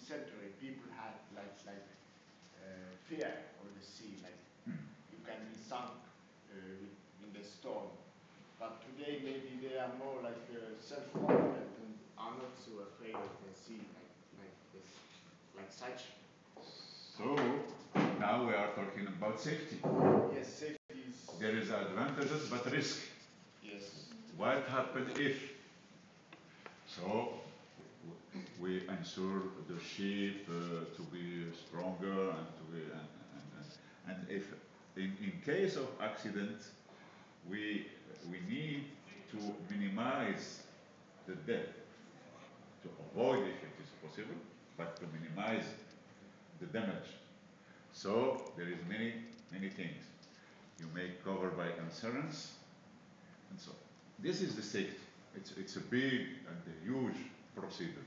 century, people had fear of the sea, like you can be sunk in the storm. But today maybe they are more self-confident and are not so afraid of the sea like this, like such. So now we are talking about safety. Yes, safety is. There is advantages but risk. Yes. What happens if? So we ensure the ship to be stronger and to be and if in case of accident we we need to minimize the death to avoid if it is possible, but to minimize the damage. So there is many things. You may cover by insurance, and so this is the safety. It's a big and a huge procedure.